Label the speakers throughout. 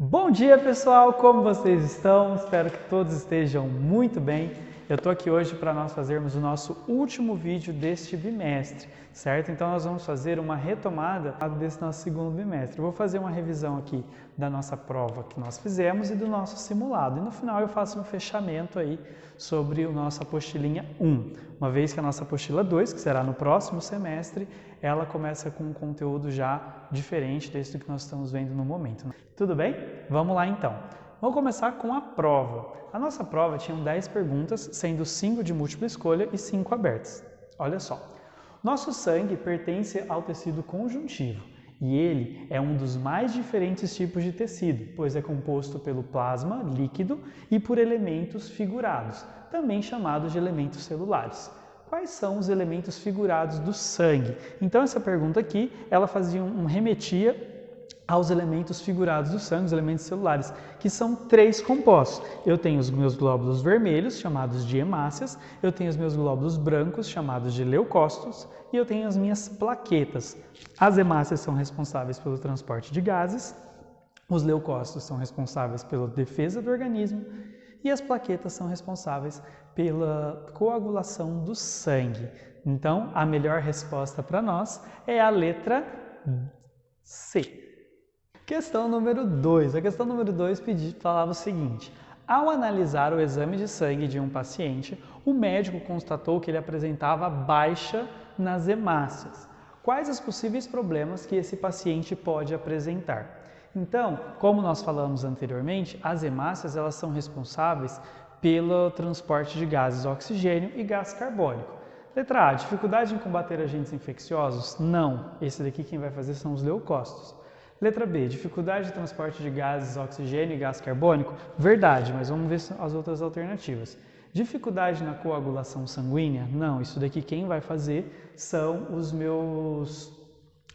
Speaker 1: Bom dia, pessoal! Como vocês estão? Espero que todos estejam muito bem. Eu estou aqui hoje para nós fazermos o nosso último vídeo deste bimestre, certo? Então nós vamos fazer uma retomada desse nosso segundo bimestre. Eu vou fazer uma revisão aqui da nossa prova que nós fizemos e do nosso simulado. E no final eu faço um fechamento aí sobre a nossa apostilinha 1. Uma vez que a nossa apostila 2, que será no próximo semestre, ela começa com um conteúdo já diferente desse que nós estamos vendo no momento. Tudo bem? Vamos lá então. Vamos começar com a prova. A nossa prova tinha 10 perguntas, sendo 5 de múltipla escolha e 5 abertas. Olha só. Nosso sangue pertence ao tecido conjuntivo e ele é um dos mais diferentes tipos de tecido, pois é composto pelo plasma líquido e por elementos figurados, também chamados de elementos celulares. Quais são os elementos figurados do sangue? Então essa pergunta aqui, ela fazia remetia aos elementos figurados do sangue, os elementos celulares, que são 3 compostos. Eu tenho os meus glóbulos vermelhos, chamados de hemácias, eu tenho os meus glóbulos brancos, chamados de leucócitos, e eu tenho as minhas plaquetas. As hemácias são responsáveis pelo transporte de gases, os leucócitos são responsáveis pela defesa do organismo, e as plaquetas são responsáveis pela coagulação do sangue. Então, a melhor resposta para nós é a letra C. Questão número 2. A questão número 2 falava o seguinte: ao analisar o exame de sangue de um paciente, o médico constatou que ele apresentava baixa nas hemácias. Quais os possíveis problemas que esse paciente pode apresentar? Então, como nós falamos anteriormente, as hemácias elas são responsáveis pelo transporte de gases oxigênio e gás carbônico. Letra A, dificuldade em combater agentes infecciosos? Não, esse daqui quem vai fazer são os leucócitos. Letra B, dificuldade de transporte de gases oxigênio e gás carbônico? Verdade, mas vamos ver as outras alternativas. Dificuldade na coagulação sanguínea? Não, isso daqui quem vai fazer são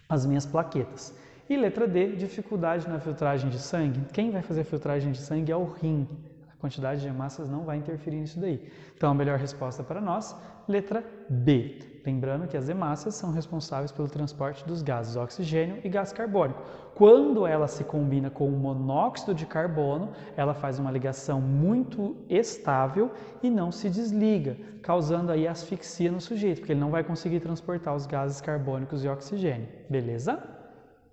Speaker 1: as minhas plaquetas. E letra D, dificuldade na filtragem de sangue? Quem vai fazer a filtragem de sangue é o rim. A quantidade de hemácias não vai interferir nisso daí. Então, a melhor resposta para nós, letra B. Lembrando que as hemácias são responsáveis pelo transporte dos gases oxigênio e gás carbônico. Quando ela se combina com o monóxido de carbono, ela faz uma ligação muito estável e não se desliga, causando aí asfixia no sujeito, porque ele não vai conseguir transportar os gases carbônicos e oxigênio. Beleza?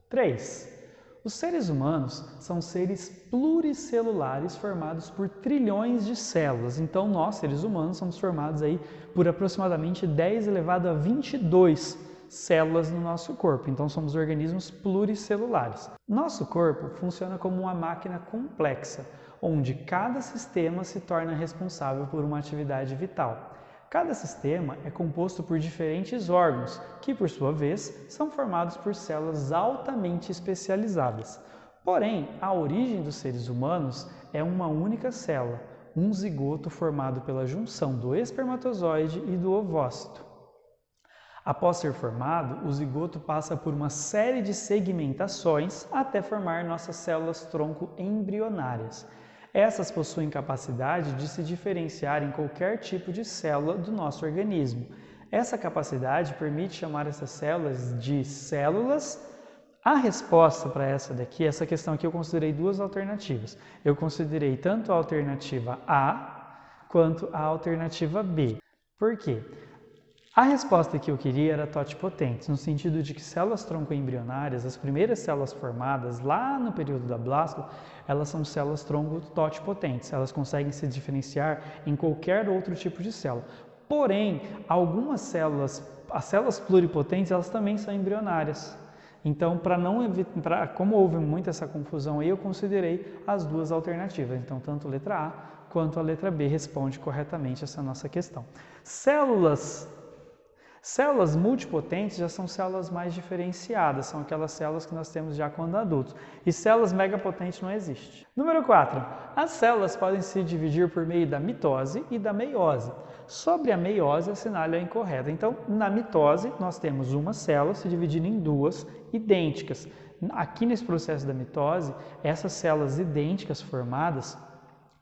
Speaker 1: 3. Os seres humanos são seres pluricelulares formados por trilhões de células. Então, nós, seres humanos, somos formados aí por aproximadamente 10 elevado a 22 células no nosso corpo. Então, somos organismos pluricelulares. Nosso corpo funciona como uma máquina complexa, onde cada sistema se torna responsável por uma atividade vital. Cada sistema é composto por diferentes órgãos, que, por sua vez, são formados por células altamente especializadas. Porém, a origem dos seres humanos é uma única célula, um zigoto formado pela junção do espermatozoide e do ovócito. Após ser formado, o zigoto passa por uma série de segmentações até formar nossas células-tronco embrionárias. Essas possuem capacidade de se diferenciar em qualquer tipo de célula do nosso organismo. Essa capacidade permite chamar essas células de células. A resposta para essa questão aqui, eu considerei 2 alternativas. Eu considerei tanto a alternativa A quanto a alternativa B. Por quê? A resposta que eu queria era totipotentes, no sentido de que células-tronco embrionárias, as primeiras células formadas lá no período da bláscula, elas são células-tronco totipotentes, elas conseguem se diferenciar em qualquer outro tipo de célula. Porém, algumas células, as células pluripotentes, elas também são embrionárias. Então, como houve muita essa confusão aí, eu considerei as 2 alternativas. Então, tanto a letra A quanto a letra B responde corretamente essa nossa questão. Células multipotentes já são células mais diferenciadas, são aquelas células que nós temos já quando adultos. E células megapotentes não existem. Número 4. As células podem se dividir por meio da mitose e da meiose. Sobre a meiose, assinale a incorreta. Então, na mitose, nós temos uma célula se dividindo em 2 idênticas. Aqui nesse processo da mitose, essas células idênticas formadas,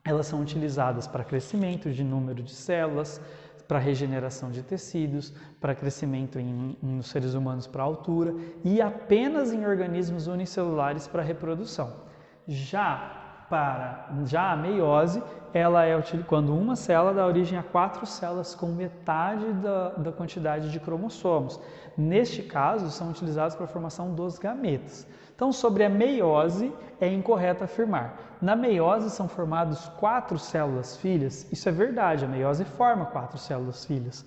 Speaker 1: elas são utilizadas para crescimento de número de células, para regeneração de tecidos, para crescimento nos seres humanos para altura e apenas em organismos unicelulares para reprodução. Já a meiose, ela é quando uma célula dá origem a 4 células com metade da quantidade de cromossomos. Neste caso, são utilizados para a formação dos gametas. Então, sobre a meiose, é incorreto afirmar. Na meiose são formadas 4 células filhas. Isso é verdade, a meiose forma 4 células filhas.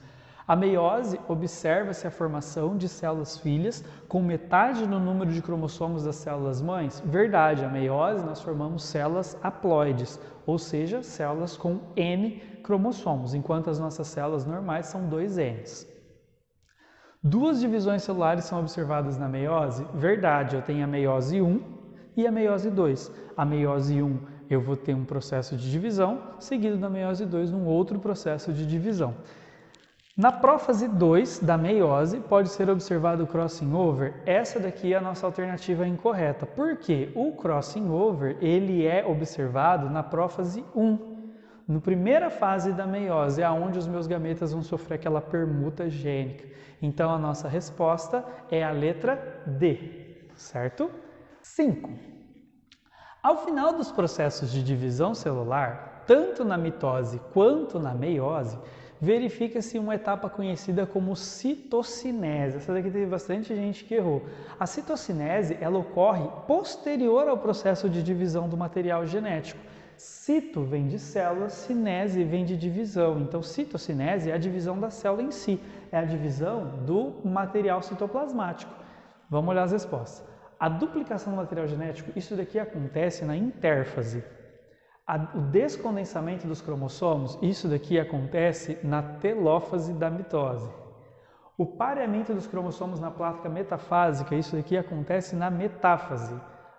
Speaker 1: A meiose observa-se a formação de células filhas com metade no número de cromossomos das células mães. Verdade, a meiose nós formamos células haploides, ou seja, células com N cromossomos, enquanto as nossas células normais são 2 Ns. 2 divisões celulares são observadas na meiose? Verdade, eu tenho a meiose 1 e a meiose 2. A meiose 1 eu vou ter um processo de divisão, seguido da meiose 2 um outro processo de divisão. Na prófase 2 da meiose pode ser observado o crossing over. Essa daqui é a nossa alternativa incorreta. Por quê? O crossing over ele é observado na prófase 1. Na primeira fase da meiose é onde os meus gametas vão sofrer aquela permuta gênica. Então a nossa resposta é a letra D, certo? 5. Ao final dos processos de divisão celular, tanto na mitose quanto na meiose, verifica-se uma etapa conhecida como citocinese. Essa daqui teve bastante gente que errou. A citocinese ela ocorre posterior ao processo de divisão do material genético. Cito vem de célula, cinese vem de divisão. Então, citocinese é a divisão da célula em si, é a divisão do material citoplasmático. Vamos olhar as respostas. A duplicação do material genético, isso daqui acontece na intérfase. O descondensamento dos cromossomos, isso daqui acontece na telófase da mitose. O pareamento dos cromossomos na placa metafásica, isso daqui acontece na metáfase.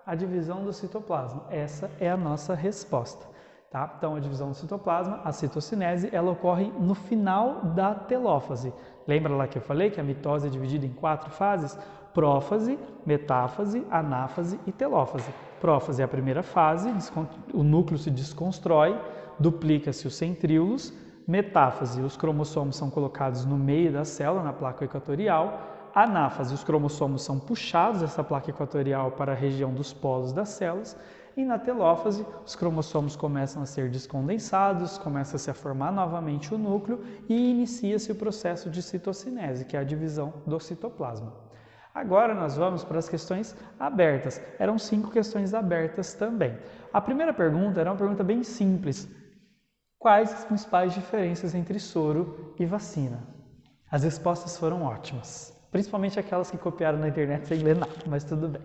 Speaker 1: A divisão do citoplasma, essa é a nossa resposta. Tá? Então, a divisão do citoplasma, a citocinese, ela ocorre no final da telófase. Lembra lá que eu falei que a mitose é dividida em 4 fases? Prófase, metáfase, anáfase e telófase. Prófase é a primeira fase, o núcleo se desconstrói, duplica-se os centríolos. Metáfase, os cromossomos são colocados no meio da célula, na placa equatorial. Anáfase, os cromossomos são puxados dessa placa equatorial para a região dos polos das células. E na telófase, os cromossomos começam a ser descondensados, começa-se a formar novamente o núcleo e inicia-se o processo de citocinese, que é a divisão do citoplasma. Agora nós vamos para as questões abertas. Eram 5 questões abertas também. A primeira pergunta era uma pergunta bem simples. Quais as principais diferenças entre soro e vacina? As respostas foram ótimas, principalmente aquelas que copiaram na internet sem ler nada, mas tudo bem.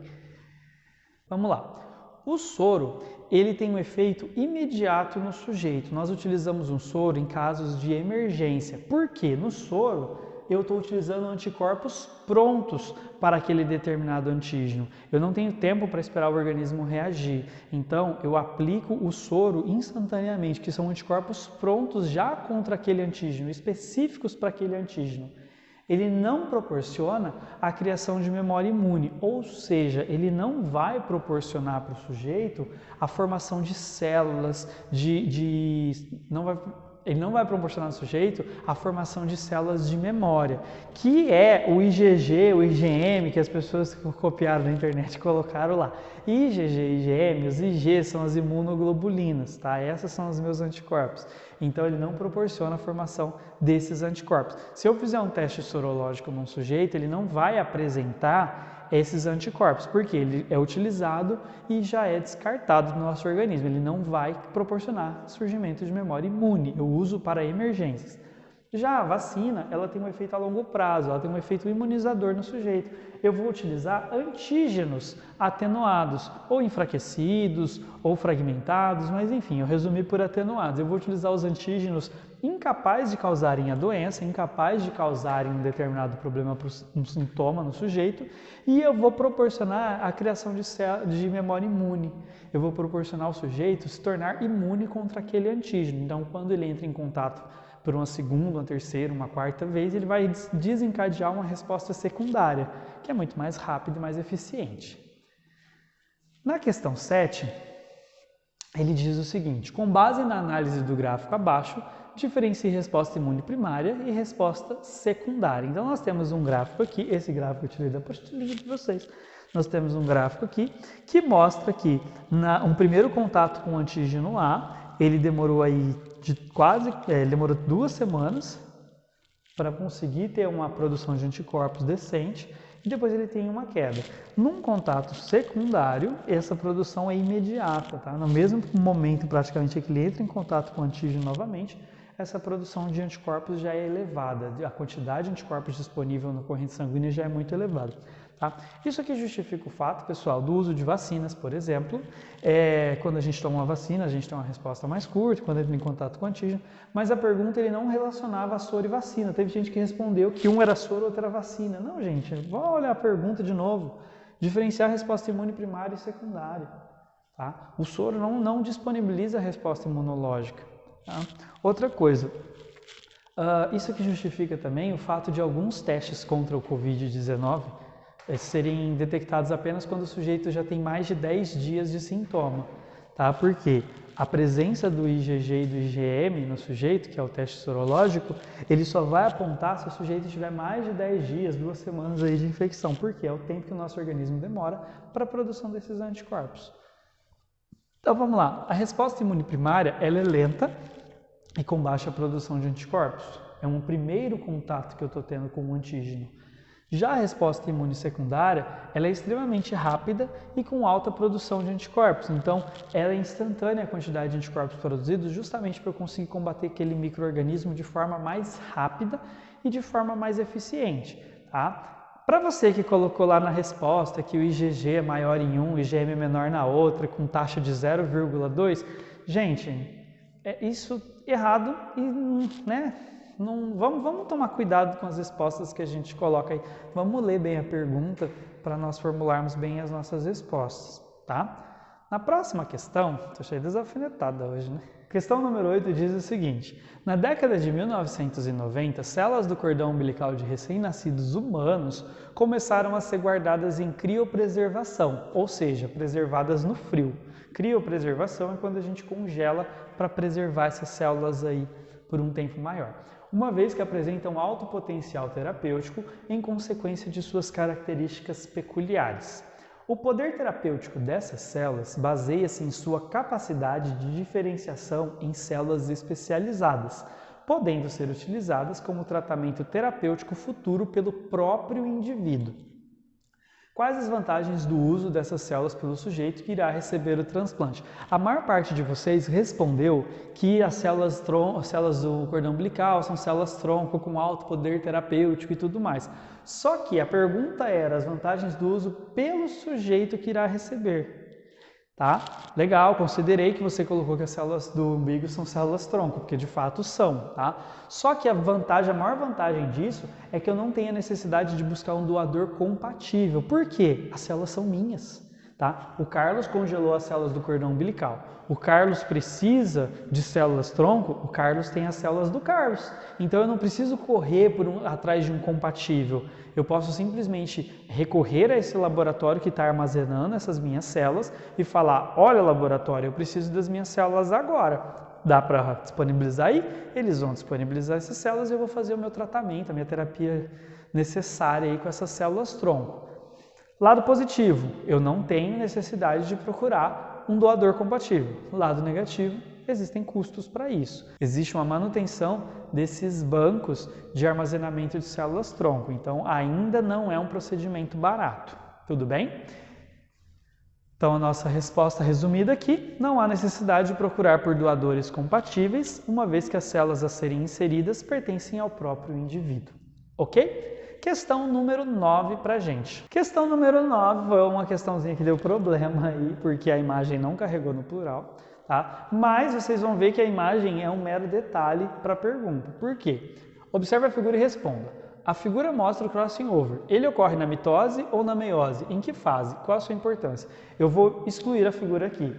Speaker 1: Vamos lá. O soro, ele tem um efeito imediato no sujeito. Nós utilizamos um soro em casos de emergência. Por quê? No soro, eu estou utilizando anticorpos prontos para aquele determinado antígeno. Eu não tenho tempo para esperar o organismo reagir. Então, eu aplico o soro instantaneamente, que são anticorpos prontos já contra aquele antígeno, específicos para aquele antígeno. Ele não proporciona a criação de memória imune, ou seja, ele não vai proporcionar para o sujeito a formação de células, ele não vai proporcionar ao sujeito a formação de células de memória, que é o IgG, o IgM, que as pessoas que copiaram na internet e colocaram lá. IgG, IgM, os IG são as imunoglobulinas, tá? Essas são os meus anticorpos. Então, ele não proporciona a formação desses anticorpos. Se eu fizer um teste sorológico num sujeito, ele não vai apresentar esses anticorpos, porque ele é utilizado e já é descartado do nosso organismo. Ele não vai proporcionar surgimento de memória imune. Eu uso para emergências. Já a vacina, ela tem um efeito a longo prazo, ela tem um efeito imunizador no sujeito. Eu vou utilizar antígenos atenuados, ou enfraquecidos, ou fragmentados, mas enfim, eu resumi por atenuados. Eu vou utilizar os antígenos incapazes de causarem a doença, incapazes de causarem um determinado problema, um sintoma no sujeito, e eu vou proporcionar a criação de memória imune. Eu vou proporcionar ao sujeito se tornar imune contra aquele antígeno. Então, quando ele entra em contato por uma segunda, uma terceira, uma quarta vez, ele vai desencadear uma resposta secundária, que é muito mais rápida e mais eficiente. Na questão 7, ele diz o seguinte: com base na análise do gráfico abaixo, diferencie resposta imune primária e resposta secundária. Então, nós temos um gráfico aqui, esse gráfico eu tirei da apostila de vocês. nós temos um gráfico aqui que mostra que um primeiro contato com o antígeno A, ele demorou aí demorou 2 semanas para conseguir ter uma produção de anticorpos decente e depois ele tem uma queda. Num contato secundário, essa produção é imediata, tá? No mesmo momento praticamente que ele entra em contato com o antígeno novamente, essa produção de anticorpos já é elevada, a quantidade de anticorpos disponível na corrente sanguínea já é muito elevada. Tá? Isso aqui justifica o fato, pessoal, do uso de vacinas, por exemplo. Quando a gente toma uma vacina, a gente tem uma resposta mais curta, quando entra em contato com o antígeno, mas a pergunta ele não relacionava a soro e vacina. Teve gente que respondeu que um era soro, outro era vacina. Não, gente, vamos olhar a pergunta de novo. Diferenciar a resposta imune primária e secundária. Tá? O soro não disponibiliza a resposta imunológica. Tá? Outra coisa, isso aqui justifica também o fato de alguns testes contra o Covid-19 serem detectados apenas quando o sujeito já tem mais de 10 dias de sintoma, tá? Porque a presença do IgG e do IgM no sujeito, que é o teste sorológico, ele só vai apontar se o sujeito tiver mais de 10 dias, 2 semanas aí de infecção, porque é o tempo que o nosso organismo demora para a produção desses anticorpos. Então vamos lá, a resposta imune primária ela é lenta e com baixa produção de anticorpos. É um primeiro contato que eu estou tendo com o antígeno. Já a resposta imune secundária, ela é extremamente rápida e com alta produção de anticorpos. Então, ela é instantânea a quantidade de anticorpos produzidos justamente para eu conseguir combater aquele micro-organismo de forma mais rápida e de forma mais eficiente. Tá? Para você que colocou lá na resposta que o IgG é maior em um, o IgM é menor na outra, com taxa de 0,2, gente, é isso errado e, né? Vamos tomar cuidado com as respostas que a gente coloca aí. Vamos ler bem a pergunta para nós formularmos bem as nossas respostas, tá? Na próxima questão, estou cheio de desafinetada hoje, né? Questão número 8 diz o seguinte: na década de 1990, células do cordão umbilical de recém-nascidos humanos começaram a ser guardadas em criopreservação, ou seja, preservadas no frio. Criopreservação é quando a gente congela para preservar essas células aí por um tempo maior, uma vez que apresentam alto potencial terapêutico em consequência de suas características peculiares. O poder terapêutico dessas células baseia-se em sua capacidade de diferenciação em células especializadas, podendo ser utilizadas como tratamento terapêutico futuro pelo próprio indivíduo. Quais as vantagens do uso dessas células pelo sujeito que irá receber o transplante? A maior parte de vocês respondeu que as células do cordão umbilical são células tronco com alto poder terapêutico e tudo mais. Só que a pergunta era as vantagens do uso pelo sujeito que irá receber. Tá? Legal, considerei que você colocou que as células do umbigo são células tronco, porque de fato são, tá? Só que a maior vantagem disso é que eu não tenho a necessidade de buscar um doador compatível. Por quê? As células são minhas, tá? O Carlos congelou as células do cordão umbilical. O Carlos precisa de células tronco, o Carlos tem as células do Carlos. Então eu não preciso correr atrás de um compatível. Eu posso simplesmente recorrer a esse laboratório que está armazenando essas minhas células e falar: olha, laboratório, eu preciso das minhas células agora. Dá para disponibilizar aí? Eles vão disponibilizar essas células e eu vou fazer o meu tratamento, a minha terapia necessária aí com essas células tronco. Lado positivo, eu não tenho necessidade de procurar um doador compatível. Lado negativo, existem custos para isso. Existe uma manutenção desses bancos de armazenamento de células tronco, então ainda não é um procedimento barato. Tudo bem? Então a nossa resposta resumida aqui: não há necessidade de procurar por doadores compatíveis, uma vez que as células a serem inseridas pertencem ao próprio indivíduo. Ok? Questão número 9 para a gente. Questão número 9 foi uma questãozinha que deu problema aí, porque a imagem não carregou no plural, tá? Mas vocês vão ver que a imagem é um mero detalhe para a pergunta. Por quê? Observe a figura e responda. A figura mostra o crossing over. Ele ocorre na mitose ou na meiose? Em que fase? Qual a sua importância? Eu vou excluir a figura aqui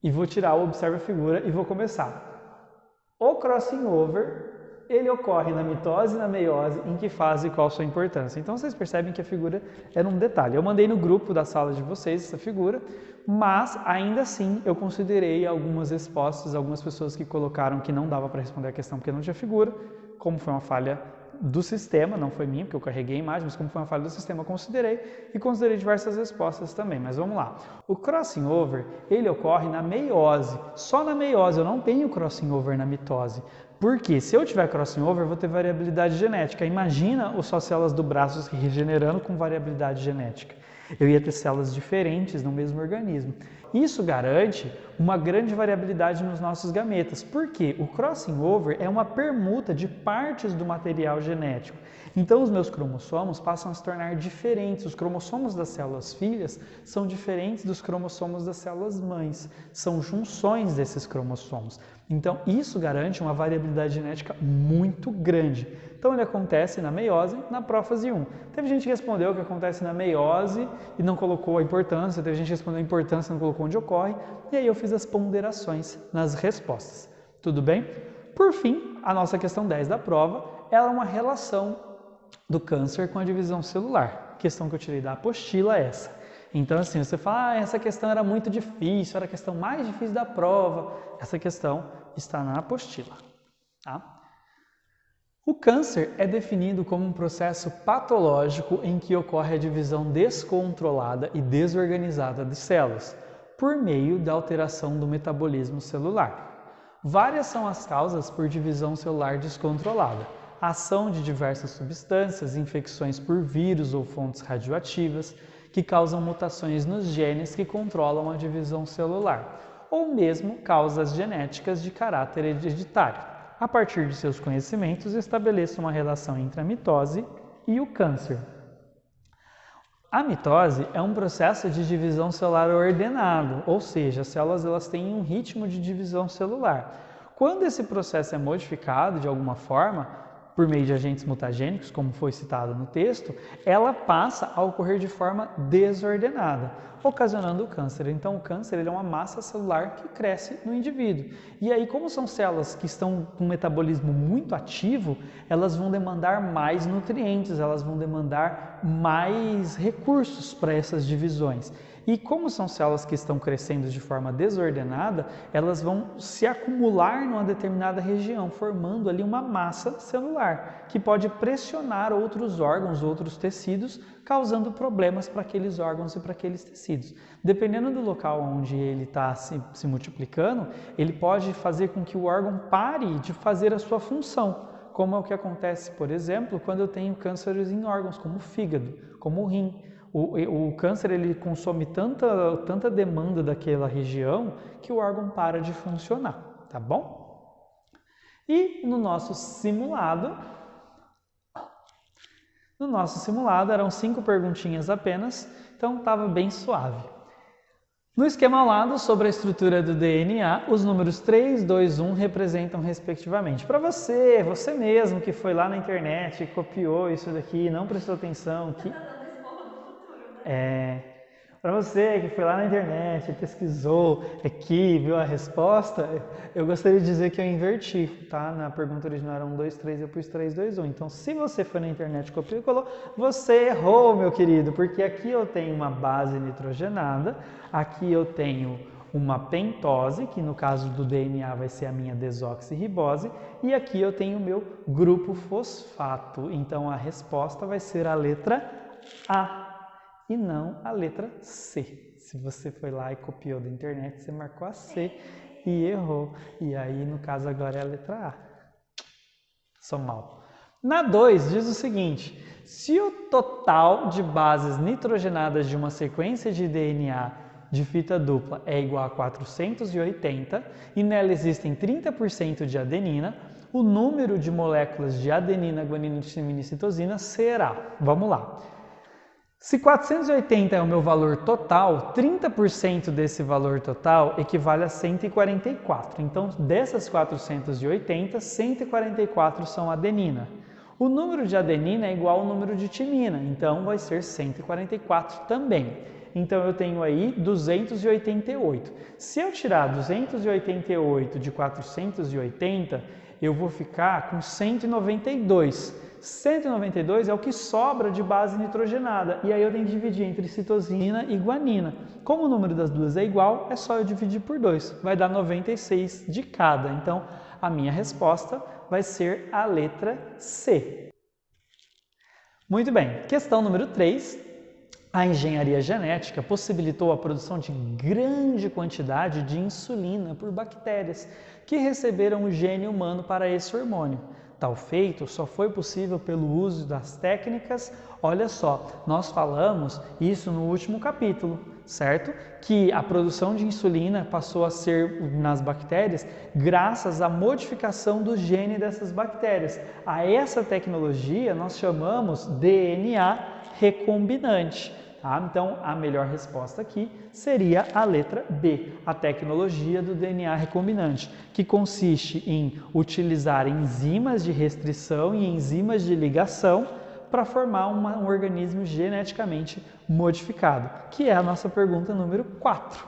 Speaker 1: e vou tirar o observe a figura e vou começar. O crossing over, ele ocorre na mitose e na meiose, em que fase e qual a sua importância. Então vocês percebem que a figura era um detalhe. Eu mandei no grupo da sala de vocês essa figura, mas ainda assim eu considerei algumas respostas, algumas pessoas que colocaram que não dava para responder a questão porque não tinha figura, como foi uma falha do sistema, não foi minha, porque eu carreguei a imagem, mas como foi uma falha do sistema, eu considerei e considerei diversas respostas também. Mas vamos lá. O crossing over, ele ocorre na meiose. Só na meiose, eu não tenho crossing over na mitose. Porque se eu tiver crossing over, eu vou ter variabilidade genética. Imagina as suas células do braço se regenerando com variabilidade genética. Eu ia ter células diferentes no mesmo organismo. Isso garante uma grande variabilidade nos nossos gametas, porque o crossing over é uma permuta de partes do material genético. Então, os meus cromossomos passam a se tornar diferentes. Os cromossomos das células filhas são diferentes dos cromossomos das células mães. São junções desses cromossomos. Então, isso garante uma variabilidade genética muito grande. Então, ele acontece na meiose, na prófase 1. Teve gente que respondeu que acontece na meiose e não colocou a importância, teve gente que respondeu a importância e não colocou onde ocorre, e aí eu fiz as ponderações nas respostas. Tudo bem? Por fim, a nossa questão 10 da prova é uma relação do câncer com a divisão celular. A questão que eu tirei da apostila é essa. Então, assim, você fala, essa questão era muito difícil, era a questão mais difícil da prova. Essa questão está na apostila. Tá? O câncer é definido como um processo patológico em que ocorre a divisão descontrolada e desorganizada de células, por meio da alteração do metabolismo celular. Várias são as causas por divisão celular descontrolada. A ação de diversas substâncias, infecções por vírus ou fontes radioativas, que causam mutações nos genes que controlam a divisão celular, ou mesmo causas genéticas de caráter hereditário. A partir de seus conhecimentos, estabeleça uma relação entre a mitose e o câncer. A mitose é um processo de divisão celular ordenado, ou seja, as células elas têm um ritmo de divisão celular. Quando esse processo é modificado de alguma forma, por meio de agentes mutagênicos, como foi citado no texto, ela passa a ocorrer de forma desordenada, ocasionando o câncer. Então, o câncer ele é uma massa celular que cresce no indivíduo. E aí, como são células que estão com um metabolismo muito ativo, elas vão demandar mais nutrientes, elas vão demandar mais recursos para essas divisões. E como são células que estão crescendo de forma desordenada, elas vão se acumular numa determinada região, formando ali uma massa celular, que pode pressionar outros órgãos, outros tecidos, causando problemas para aqueles órgãos e para aqueles tecidos. Dependendo do local onde ele está se multiplicando, ele pode fazer com que o órgão pare de fazer a sua função, como é o que acontece, por exemplo, quando eu tenho cânceres em órgãos, como o fígado, como o rim. O câncer ele consome tanta demanda daquela região que o órgão para de funcionar, tá bom? E no nosso simulado eram 5 perguntinhas apenas, então estava bem suave. No esquema ao lado, sobre a estrutura do DNA, os números 3, 2, 1 representam respectivamente. Para você mesmo que foi lá na internet, copiou isso daqui, não prestou atenção, para você que foi lá na internet, pesquisou aqui, viu a resposta, eu gostaria de dizer que eu inverti, tá? Na pergunta original era 1, 2, 3, eu pus 3, 2, 1. Então, se você foi na internet e copiou e colou, você errou, meu querido, porque aqui eu tenho uma base nitrogenada, aqui eu tenho uma pentose, que no caso do DNA vai ser a minha desoxirribose, e aqui eu tenho o meu grupo fosfato. Então, a resposta vai ser a letra A. E não a letra C. Se você foi lá e copiou da internet, você marcou a C e errou. E aí, no caso, agora é a letra A. Sou mal. Na 2, diz o seguinte: se o total de bases nitrogenadas de uma sequência de DNA de fita dupla é igual a 480 e nela existem 30% de adenina, o número de moléculas de adenina, guanina, timina e citosina será, vamos lá. Se 480 é o meu valor total, 30% desse valor total equivale a 144. Então, dessas 480, 144 são adenina. O número de adenina é igual ao número de timina, então vai ser 144 também. Então, eu tenho aí 288. Se eu tirar 288 de 480, eu vou ficar com 192. 192 é o que sobra de base nitrogenada, e aí eu tenho que dividir entre citosina e guanina. Como o número das duas é igual, é só eu dividir por 2, vai dar 96 de cada. Então, a minha resposta vai ser a letra C. Muito bem, questão número 3. A engenharia genética possibilitou a produção de grande quantidade de insulina por bactérias que receberam o gene humano para esse hormônio. Tal feito só foi possível pelo uso das técnicas, olha só, nós falamos isso no último capítulo, certo? Que a produção de insulina passou a ser nas bactérias graças à modificação do gene dessas bactérias. A essa tecnologia nós chamamos DNA recombinante. Então, a melhor resposta aqui seria a letra B, a tecnologia do DNA recombinante, que consiste em utilizar enzimas de restrição e enzimas de ligação para formar um organismo geneticamente modificado, que é a nossa pergunta número 4.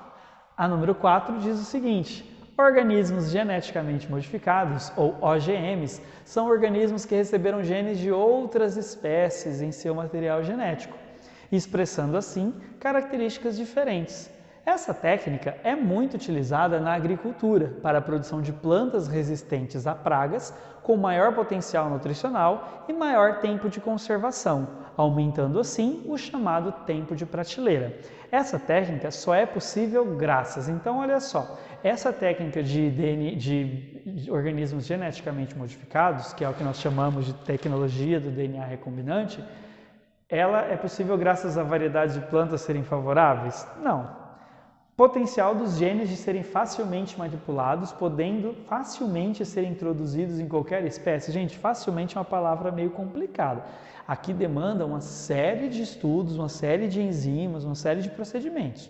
Speaker 1: A número 4 diz o seguinte: organismos geneticamente modificados, ou OGMs, são organismos que receberam genes de outras espécies em seu material genético, expressando assim características diferentes. Essa técnica é muito utilizada na agricultura para a produção de plantas resistentes a pragas, com maior potencial nutricional e maior tempo de conservação, aumentando assim o chamado tempo de prateleira. Essa técnica só é possível graças, então olha só, essa técnica de organismos geneticamente modificados, que é o que nós chamamos de tecnologia do DNA recombinante, ela é possível graças à variedade de plantas serem favoráveis? Não. Potencial dos genes de serem facilmente manipulados, podendo facilmente serem introduzidos em qualquer espécie. Gente, facilmente é uma palavra meio complicada. Aqui demanda uma série de estudos, uma série de enzimas, uma série de procedimentos.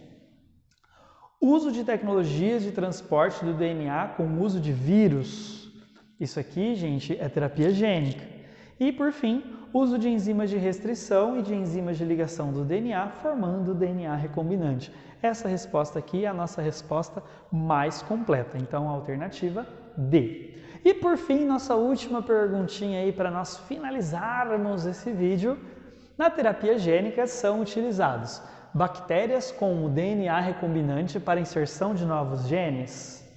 Speaker 1: Uso de tecnologias de transporte do DNA com o uso de vírus. Isso aqui, gente, é terapia gênica. E, por fim, uso de enzimas de restrição e de enzimas de ligação do DNA, formando o DNA recombinante. Essa resposta aqui é a nossa resposta mais completa, então a alternativa D. E por fim, nossa última perguntinha aí para nós finalizarmos esse vídeo. Na terapia gênica são utilizados bactérias com o DNA recombinante para inserção de novos genes?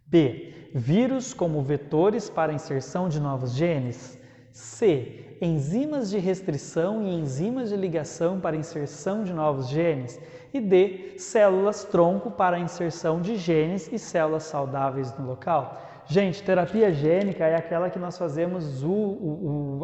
Speaker 1: B. Vírus como vetores para inserção de novos genes? C. Enzimas de restrição e enzimas de ligação para inserção de novos genes? E D. Células-tronco para a inserção de genes e células saudáveis no local? Gente, terapia gênica é aquela que nós fazemos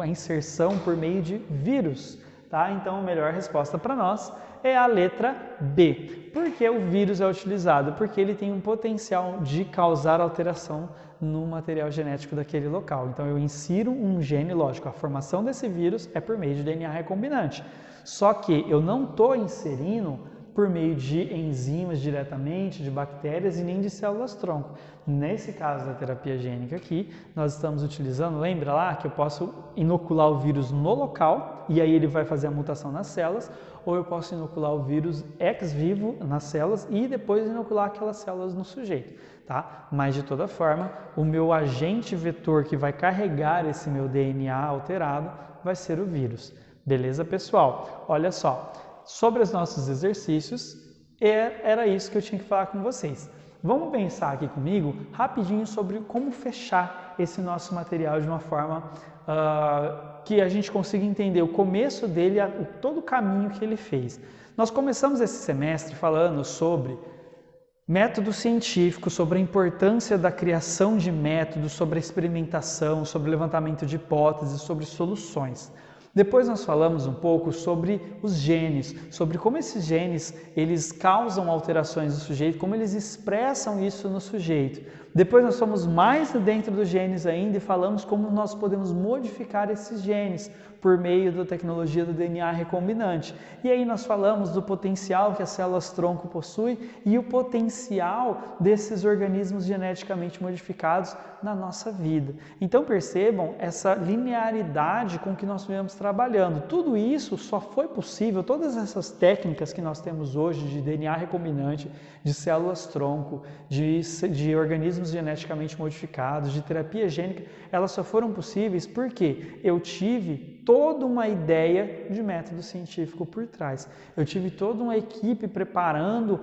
Speaker 1: a inserção por meio de vírus, tá? Então, a melhor resposta para nós é a letra B. Por que o vírus é utilizado? Porque ele tem um potencial de causar alteração no material genético daquele local. Então, eu insiro um gene, lógico, a formação desse vírus é por meio de DNA recombinante. Só que eu não estou inserindo por meio de enzimas diretamente, de bactérias e nem de células-tronco. Nesse caso da terapia gênica aqui, nós estamos utilizando, lembra lá que eu posso inocular o vírus no local e aí ele vai fazer a mutação nas células, ou eu posso inocular o vírus ex vivo nas células e depois inocular aquelas células no sujeito, tá? Mas de toda forma, o meu agente vetor que vai carregar esse meu DNA alterado vai ser o vírus. Beleza, pessoal? Olha só. Sobre os nossos exercícios, era isso que eu tinha que falar com vocês. Vamos pensar aqui comigo rapidinho sobre como fechar esse nosso material de uma forma que a gente consiga entender o começo dele, todo o caminho que ele fez. Nós começamos esse semestre falando sobre método científico, sobre a importância da criação de métodos, sobre a experimentação, sobre o levantamento de hipóteses, sobre soluções. Depois nós falamos um pouco sobre os genes, sobre como esses genes eles causam alterações no sujeito, como eles expressam isso no sujeito. Depois nós fomos mais dentro dos genes ainda e falamos como nós podemos modificar esses genes por meio da tecnologia do DNA recombinante. E aí nós falamos do potencial que as células-tronco possuem e o potencial desses organismos geneticamente modificados na nossa vida. Então percebam essa linearidade com que nós viemos trabalhando. Tudo isso só foi possível, todas essas técnicas que nós temos hoje de DNA recombinante, de células-tronco, de organismos geneticamente modificados, de terapia gênica, elas só foram possíveis porque eu tive toda uma ideia de método científico por trás. Eu tive toda uma equipe preparando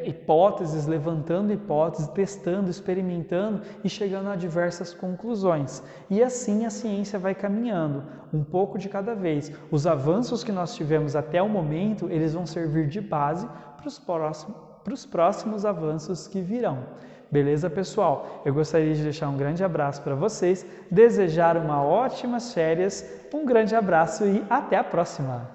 Speaker 1: hipóteses, levantando hipóteses, testando, experimentando e chegando a diversas conclusões. E assim a ciência vai caminhando, um pouco de cada vez. Os avanços que nós tivemos até o momento, eles vão servir de base para os próximos avanços que virão. Beleza, pessoal? Eu gostaria de deixar um grande abraço para vocês, desejar uma ótimas férias, um grande abraço e até a próxima!